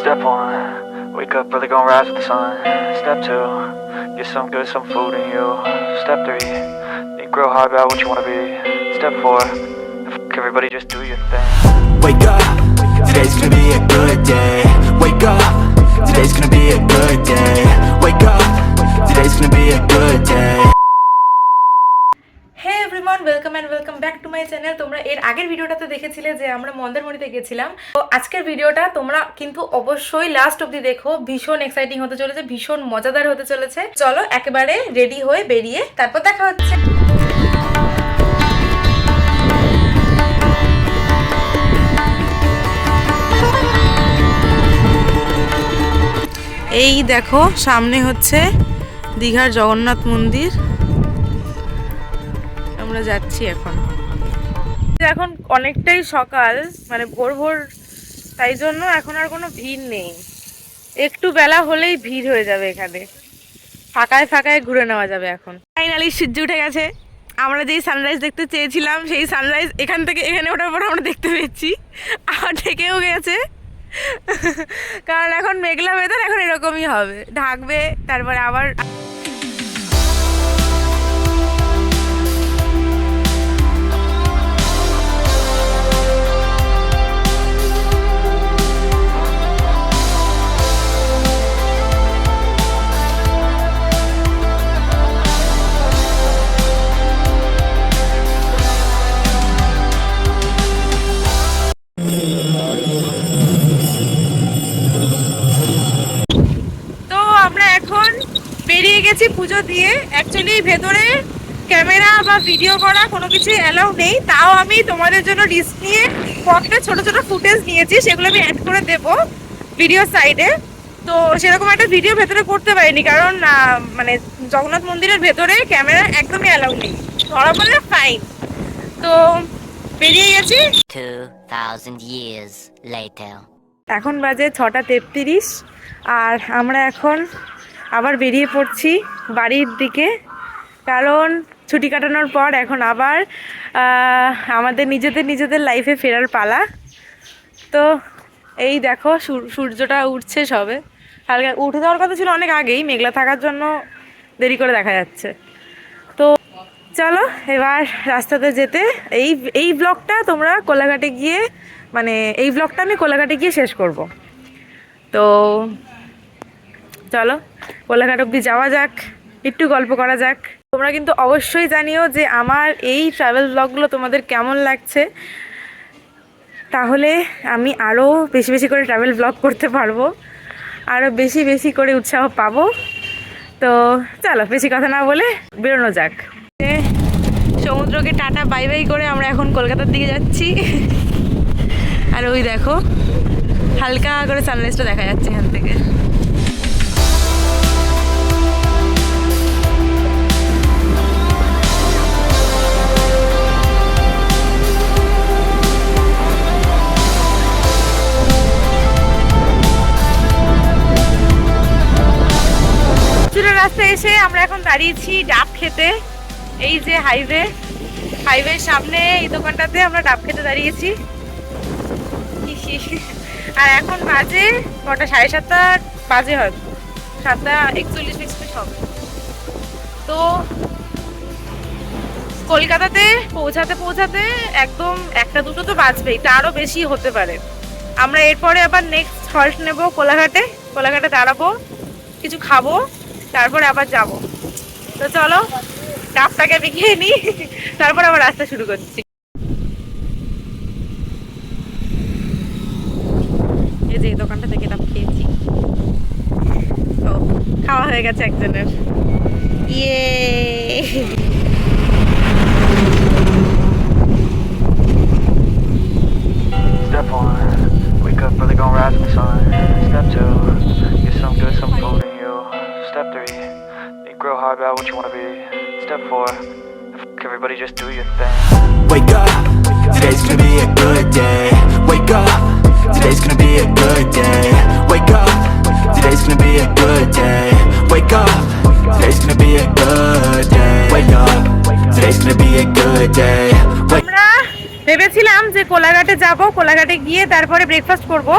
Step one, wake up early, gonna rise with the sun. Step two, get some good, some food in you. Step three, think real hard about what you wanna be. Step four, fuck everybody, just do your thing. Wake up, today's gonna be a good day. Wake up, today's gonna be a good day. Wake up, today's gonna be a good day. Hey everyone, welcome and welcome back to my channel. তোমরা এর আগের ভিডিওটাতে দেখেছিলে যে আমরা মন্দারমণিতে গেছিলাম। তো আজকের ভিডিওটা তোমরা কিন্তু অবশ্যই লাস্ট অবধি দেখো, ভীষণ এক্সাইটিং হতে চলেছে, ভীষণ মজাদার হতে চলেছে। চলো একেবারে রেডি হয়ে বেরিয়ে তারপর দেখা হচ্ছে। এই দেখো সামনে হচ্ছে দীঘার জগন্নাথ মন্দির, আমরা যাচ্ছি এখন। এখন অনেকটাই সকাল, মানে ভোর ভোর, তাই জন্য এখন আর কোনো ভিড় নেই। একটু বেলা হলেই ভিড় হয়ে যাবে, এখানে ফাঁকায় ফাঁকায় ঘুরে নেওয়া যাবে। এখন ফাইনালি সূর্য উঠে গেছে। আমরা যেই সানরাইজ দেখতে চেয়েছিলাম সেই সানরাইজ এখান থেকে এখানে ওঠার পর আমরা দেখতে পেয়েছি, আর ঢেকেও গেছে। কারণ এখন মেঘলা ওয়েদার, এখন এরকমই হবে, ঢাকবে তারপরে আবার। বেরিয়ে গেছি পুজো দিয়ে। অ্যাকচুয়ালি ভেতরে ক্যামেরা বা ভিডিও করা কোনো কিছু অ্যালাউ নেই, তাও আমি তোমাদের জন্য রিস্ক নিয়ে কয়েকটা ছোট ছোট ফুটেজ নিয়েছি, সেগুলো আমি অ্যাড করে দেব ভিডিও সাইডে। তো সেরকম একটা ভিডিও ভেতরে করতে পারিনি, কারণ মানে জগন্নাথ মন্দিরের ভেতরে ক্যামেরা একদমই অ্যালাউ নেই, ধরা পড়লে ফাইন। তো বেরিয়ে গেছি। 2000 years later. এখন বাজে 6:33, আর আমরা এখন আবার বেরিয়ে পড়ছি বাড়ির দিকে, কারণ ছুটি কাটানোর পর এখন আবার আমাদের নিজেদের লাইফে ফেরার পালা। তো এই দেখো সূর্যটা উঠছে সবে, হালকা উঠে যাওয়ার কথা ছিল অনেক আগেই, মেঘলা থাকার জন্য দেরি করে দেখা যাচ্ছে। তো চলো এবার রাস্তাতে যেতে। এই ব্লগটা তোমরা কোলাঘাটে গিয়ে, মানে এই ব্লগটা আমি কোলাঘাটে গিয়ে শেষ করব। তো চলো কোলাঘাট অব্দি যাওয়া যাক, একটু গল্প করা যাক। তোমরা কিন্তু অবশ্যই জানিও যে আমার এই ট্রাভেল ব্লগগুলো তোমাদের কেমন লাগছে, তাহলে আমি আরও বেশি বেশি করে ট্রাভেল ব্লগ করতে পারবো, আরও বেশি বেশি করে উৎসাহ পাবো। তো চলো বেশি কথা না বলে বেরোনো যাক। সমুদ্রকে টাটা বাই বাই করে আমরা এখন কলকাতার দিকে যাচ্ছি। আর ওই দেখো হালকা করে সানরাইজটা দেখা যাচ্ছে এখান থেকে। রাস্তায় এসে আমরা এখন দাঁড়িয়েছি ডাব খেতে। এই যে হাইওয়ের সামনে এই দোকানটাতে আমরা ডাব খেতে দাঁড়িয়েছি। আর এখন বাজে কটা, 7:30 বাজে, হয়তো 7:41 হবে। তো কলকাতাতে পৌঁছাতে একদম 1-2 তো বাজবেই, তারও বেশি হতে পারে। আমরা এরপরে আবার নেক্সট হল্ট নেব কোলাঘাটে দাঁড়াবো, কিছু খাবো, তারপরে আবার যাব। তো চলো ডাবটাকে আমি খেয়ে নিই, তারপর আবার রাস্তা শুরু করছি। এই যে দোকানটা থেকে ডাব খেয়েছি, তো খাওয়া হয়ে গেছে একজনের। ইয়ে Step one, wake up early, gonna rise with the sun. Step two, get some good, some food in you. Step three, think real hard about what you wanna be. Step four, fuck everybody, just do your thing. Wake up, today's gonna be a good day. Wake up, today's gonna be a good day. Wake up, today's gonna be a good day. Wake up, today's gonna be a good day. Wake up, today's gonna be a good day. আমরা ভেবেছিলাম যে কোলাঘাটে যাব, কোলাঘাটে গিয়ে তারপরে breakfast করব,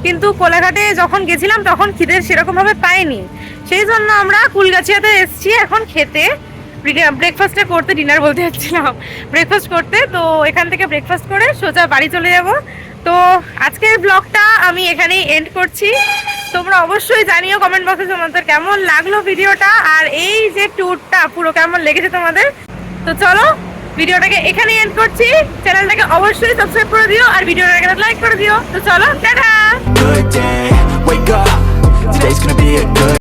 কিন্তু কোলাঘাটে যখন গেছিলাম তখন খিদে সেরকমভাবে পাইনি, সেই জন্য আমরা কুলগাছিয়াতে এসেছি এখন খেতে, ব্রেকফাস্টটা করতে, ডিনার বলতে যাচ্ছিলাম, ব্রেকফাস্ট করতে। তো এখান থেকে ব্রেকফাস্ট করে সোজা বাড়ি চলে যাব। তো আজকের ব্লগটা আমি এখানেই এন্ড করছি। তোমরা অবশ্যই জানিও কমেন্ট বক্সে তোমাদের কেমন লাগলো ভিডিওটা, আর এই যে ট্যুরটা পুরো কেমন লেগেছে তোমাদের। তো চলো ভিডিওটাকে এখানেই এন্ড করছি, চ্যানেলটাকে অবশ্যই সাবস্ক্রাইব করে দিও আর ভিডিওটাকে লাইক করে দিও। তো চলো tata. Good day, wake up, today's gonna be a good